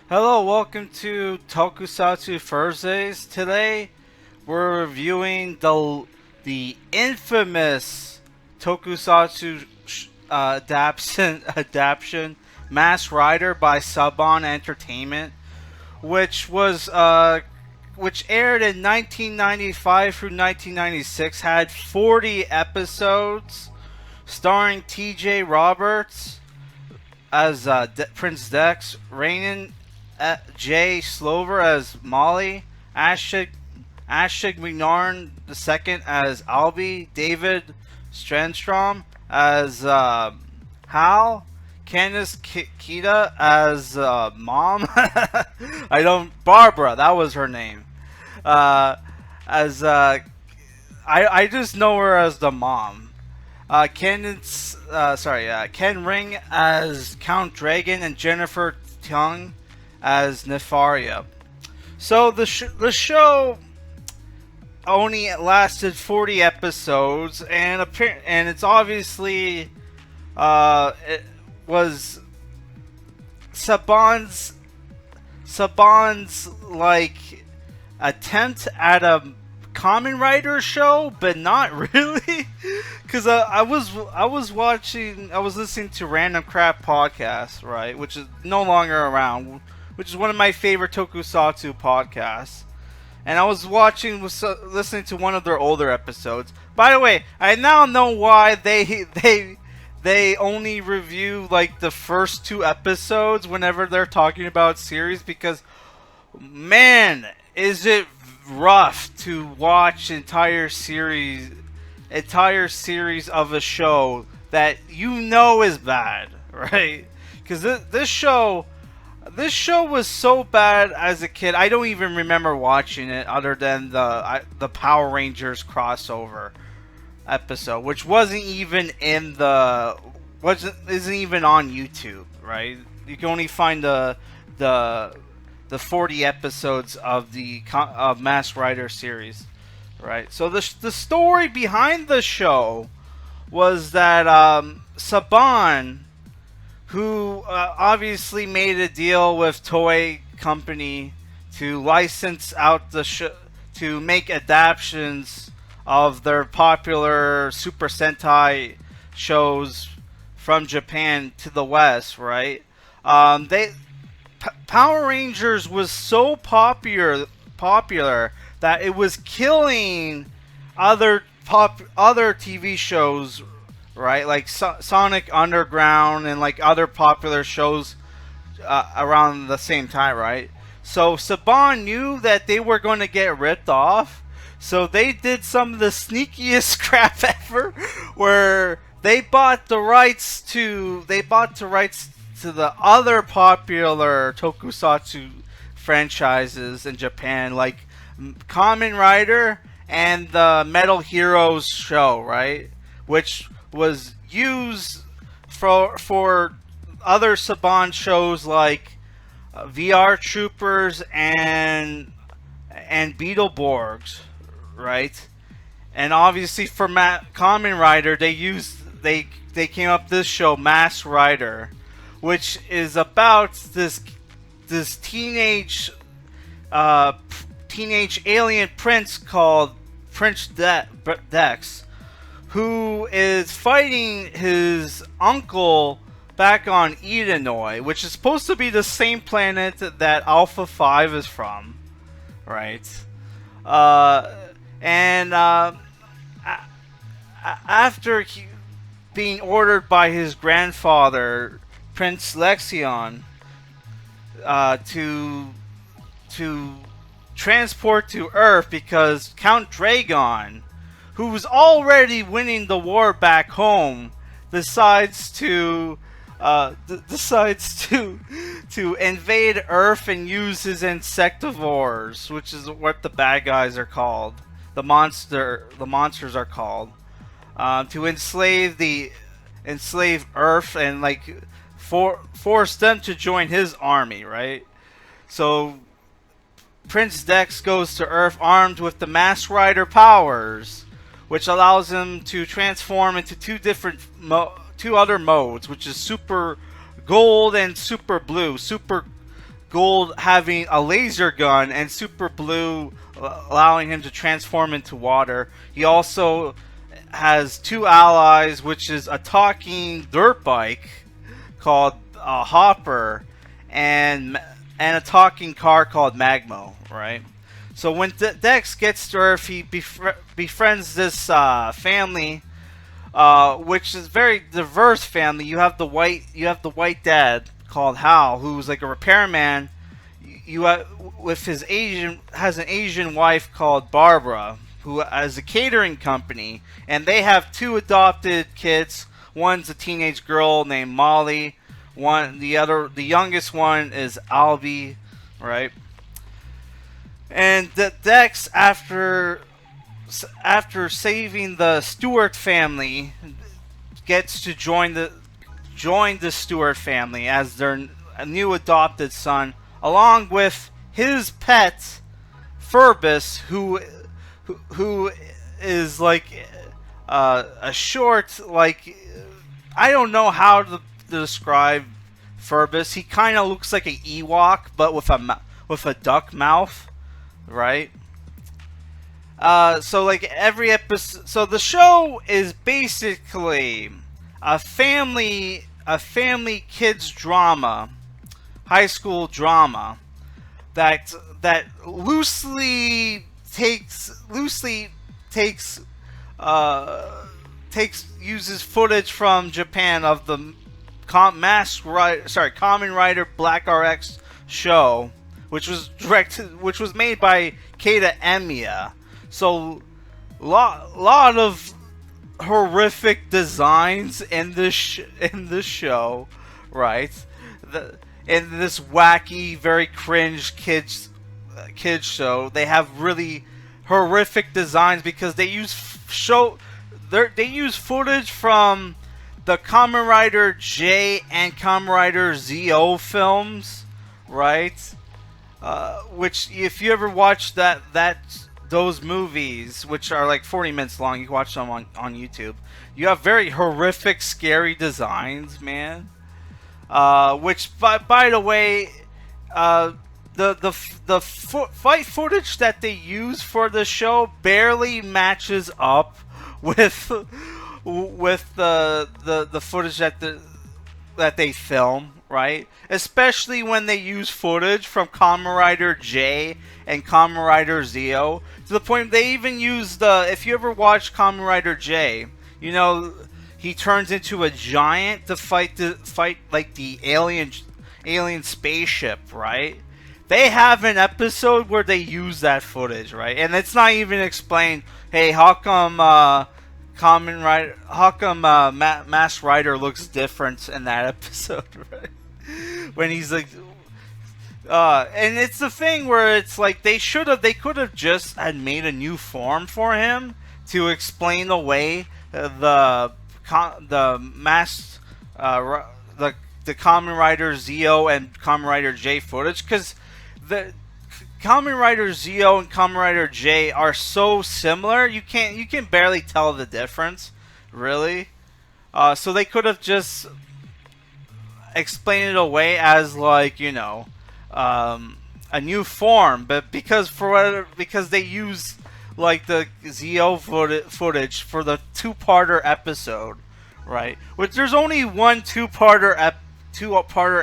Hello, welcome to Tokusatsu Thursdays. Today, we're reviewing the infamous Tokusatsu adaptation Mask Rider by Saban Entertainment, which was which aired in 1995 through 1996, had 40 episodes, starring T.J. Roberts as Prince Dex, Rainen J. Slover as Molly, Ashik McNarn II as Albie, David Strandstrom as Hal, Candice Keita as Mom. Barbara, that was her name. As I just know her as the mom. Ken Ring as Count Dragon and Jennifer Tung as Nefaria. So the show only lasted 40 episodes, and it's obviously it was Saban's like attempt at a Kamen Rider show, but not really, because I was listening to Random Crap Podcast, right, which is no longer around, which is one of my favorite Tokusatsu podcasts, and I was listening to one of their older episodes. By the way, I now know why they only review like the first two episodes whenever they're talking about series, because man, is it rough to watch entire series of a show that you know is bad, right? Because this show was so bad as a kid. I don't even remember watching it, other than the Power Rangers crossover episode, which isn't even on YouTube, right? You can only find the 40 episodes of the Mask Rider series, right? So the story behind the show was that Saban, who obviously made a deal with Toei Company to license out to make adaptations of their popular Super Sentai shows from Japan to the West, right? Power Rangers was so popular that it was killing other TV shows, right? Like Sonic Underground and like other popular shows around the same time, right? So Saban knew that they were going to get ripped off, so they did some of the sneakiest crap ever, where they bought the rights to the other popular Tokusatsu franchises in Japan, like Kamen Rider and the Metal Heroes show, right? Which was used for other Saban shows like VR Troopers and Beetleborgs, right? And obviously for Kamen Rider, they came up with this show, Mask Rider, which is about this teenage alien prince called Prince Dex, who is fighting his uncle back on Edenoi, which is supposed to be the same planet that Alpha 5 is from, right? And after being ordered by his grandfather, Prince Lexion, to transport to Earth, because Count Dragon, who was already winning the war back home, decides to invade Earth and use his insectivores, which is what the bad guys are called. The monsters are called, to enslave Earth and like force them to join his army, right? So Prince Dex goes to Earth armed with the Mask Rider powers, which allows him to transform into two other modes, which is Super Gold and Super Blue. Super Gold having a laser gun and Super Blue allowing him to transform into water. He also has two allies, which is a talking dirt bike called Hopper and a talking car called Magmo, right? So when Dex gets to Earth, he befriends this family, which is very diverse family. You have the white dad called Hal, who's like a repairman. You with his has an Asian wife called Barbara, who has a catering company, and they have two adopted kids. One's a teenage girl named Molly. The youngest one is Albie, right? And Dex, after saving the Stewart family, gets to join the Stewart family as their new adopted son, along with his pet Furbus, who is like a short, like, I don't know how to describe Furbus. He kind of looks like an Ewok, but with a duck mouth, right? So like every episode, so the show is basically a family kids drama, high school drama that loosely uses footage from Japan of the Kamen Rider Black RX show, which was made by Keita Amemiya. So lot of horrific designs in this show, right? In this wacky, very cringe kids show, they have really horrific designs because they use footage from the Kamen Rider J and Kamen Rider ZO films, right? Which, if you ever watch those movies, which are like 40 minutes long, you can watch them on YouTube. You have very horrific, scary designs, man. Which, by the way, the fight footage that they use for the show barely matches up with the footage that they film, right? Especially when they use footage from Kamen Rider J and Kamen Rider Zeo, to the point they even use if you ever watch Kamen Rider J, you know, he turns into a giant to fight like the alien spaceship, right? They have an episode where they use that footage, right? And it's not even explained, hey, how come Masked Rider looks different in that episode, right? When he's like, and it's the thing where it's like they could have just had made a new form for him to explain away the Kamen Rider Zeo and Kamen Rider J footage, because the Kamen Rider Zeo and Kamen Rider J are so similar, you can barely tell the difference, really. So they could have just explained it away as, like, you know, a new form, but because they use like the Zeo footage for the two-parter episode, right? Which there's only one two-parter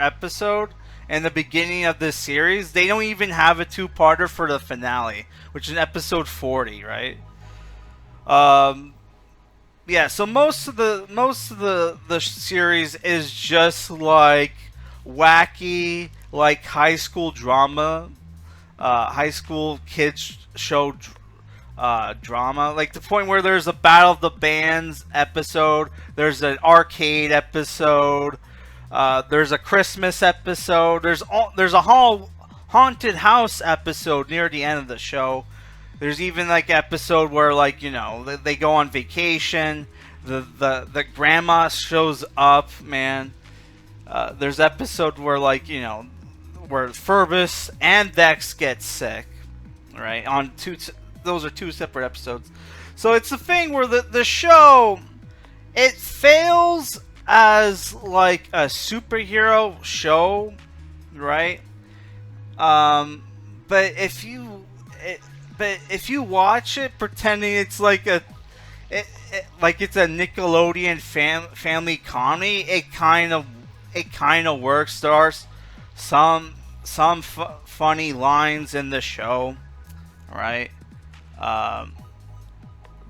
episode in the beginning of this series. They don't even have a two-parter for the finale, which is episode 40, right? Yeah, so most of the series is just like wacky, like high school drama, high school kids show drama, like the point where there's a Battle of the Bands episode, there's an arcade episode, there's a Christmas episode, there's a haunted house episode near the end of the show. There's even like episode where, like, you know, they go on vacation, the grandma shows up, man. There's episode where, like, you know, where Furbus and Dex get sick, right? Those are two separate episodes. So it's the thing where the show, it fails as like a superhero show, right? Um, but it, but if you watch it pretending it's like like it's a Nickelodeon family comedy, it kind of works. There are some funny lines in the show, right? Um,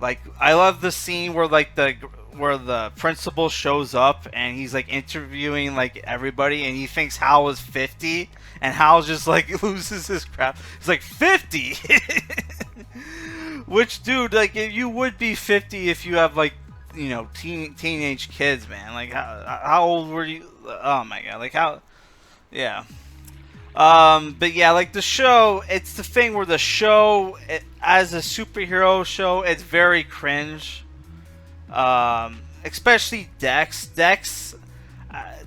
like I love the scene where where the principal shows up and he's like interviewing like everybody and he thinks Hal is 50 and Hal just like loses his crap. He's like 50. Which, dude, like you would be 50 if you have like teenage kids, man. Like how old were you? Oh my god, like how? Yeah. But yeah, like the show, it's the thing where the show, as a superhero show, it's very cringe. Especially Dex.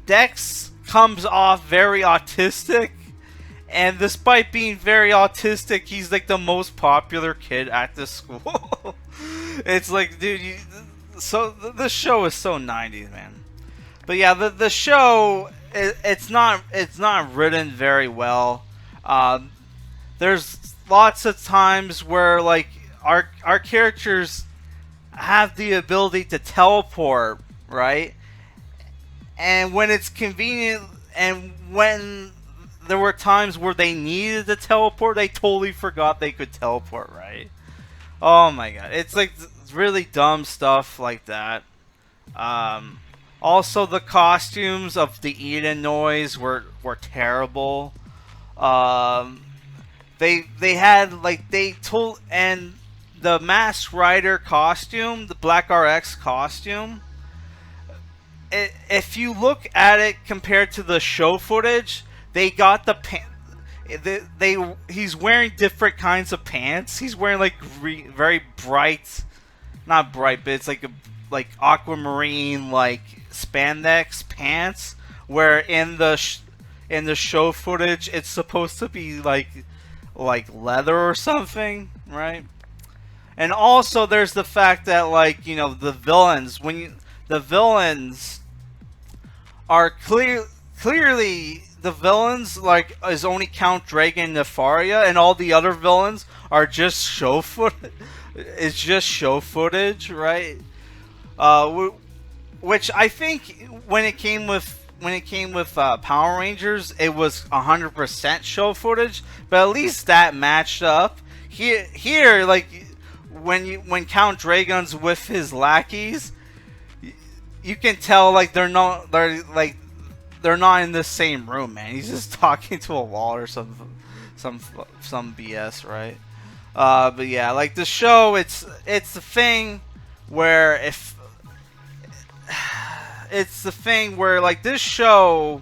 Dex comes off very autistic, and despite being very autistic, he's like the most popular kid at the school. It's like, dude, so the show is so 90s, man. But yeah, the show, it's not written very well. There's lots of times where like our characters have the ability to teleport, right? And when it's convenient, and when there were times where they needed to teleport, they totally forgot they could teleport, right? Oh my god, it's like really dumb stuff like that. Um, Also, the costumes of the Eden noise were terrible. Um, they had like they told and the Masked Rider costume, the Black RX costume. If you look at it compared to the show footage, they got the he's wearing different kinds of pants. He's wearing like very bright, not bright, but it's like aquamarine like spandex pants. Where in the show footage, it's supposed to be like leather or something, right? And also, there's the fact that the villains the villains are clearly the villains like is only Count Dragon and Nefaria, and all the other villains are just show footage. It's just show footage, right? Which I think when it came with Power Rangers, it was 100% show footage, but at least that matched up. Here, like when Count Dragon's with his lackeys, you can tell like they're not in the same room, man. He's just talking to a wall or some BS, right? But yeah, like the show, it's the thing where like this show,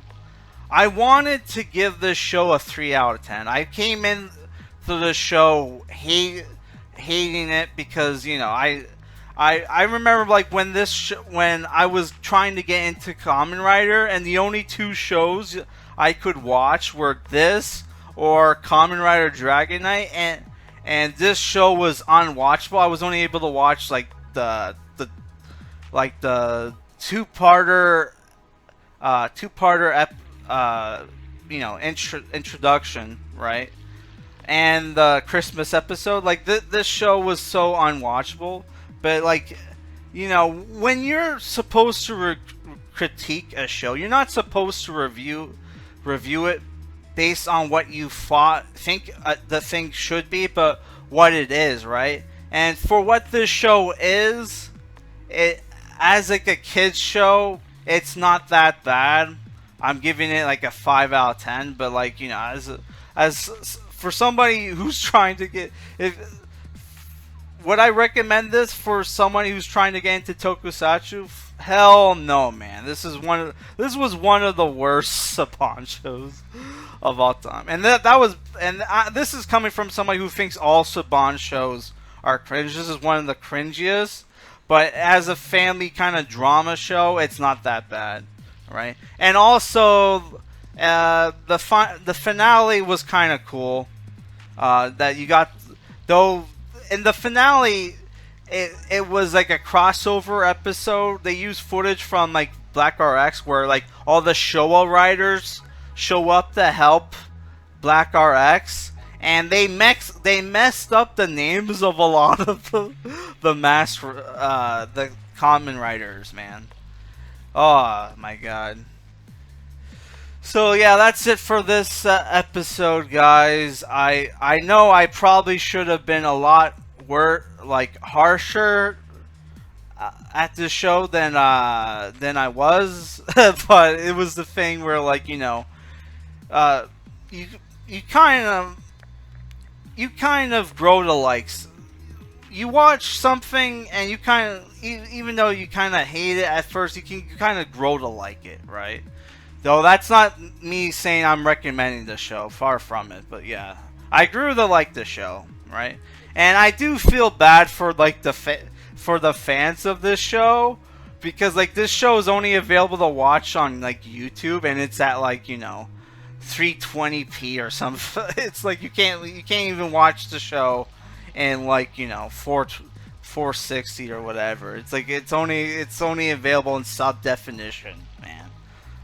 I wanted to give this show a 3 out of 10. I came in to the show hating it because I remember like when when I was trying to get into Kamen Rider, and the only two shows I could watch were this or Kamen Rider Dragon Knight, and this show was unwatchable. I was only able to watch like the two-parter introduction, right? And the Christmas episode. Like this show was so unwatchable. But like, when you're supposed to critique a show, you're not supposed to review it based on what you think the thing should be, but what it is, right? And for what this show is, it as like a kids show, it's not that bad. I'm giving it like a 5 out of 10. But like as for somebody who's trying to get would I recommend this for someone who's trying to get into Tokusatsu? Hell no, man. This was one of the worst Saban shows of all time. And this is coming from somebody who thinks all Saban shows are cringe. This is one of the cringiest. But as a family kind of drama show, it's not that bad, right? And also, the finale was kind of cool. That you got, though. In the finale, it was like a crossover episode. They used footage from like Black RX where like all the Showa riders show up to help Black RX, and they messed up the names of a lot of the Kamen Riders, man. Oh my god. So yeah, that's it for this episode, guys. I know I probably should have been a lot harsher at this show than I was, but it was the thing where, like, you know, you you kind of grow to like, you watch something and you kind of, even though you kind of hate it at first, you kind of grow to like it, right? Though that's not me saying I'm recommending the show, far from it. But yeah, I grew to like the show, right? And I do feel bad for like the fans of this show, because like this show is only available to watch on like YouTube, and it's at like, you know, 320p or something. It's like you can't even watch the show in like, you know, 460 or whatever. It's like it's only available in sub definition, man.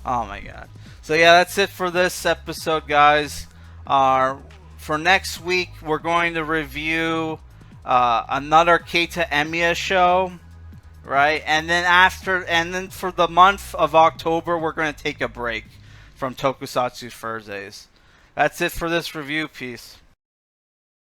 Oh my god. So yeah, that's it for this episode, guys. For next week, we're going to review another Keita Amemiya show, right? And then for the month of October, we're going to take a break from Tokusatsu Thursdays. That's it for this review. Peace.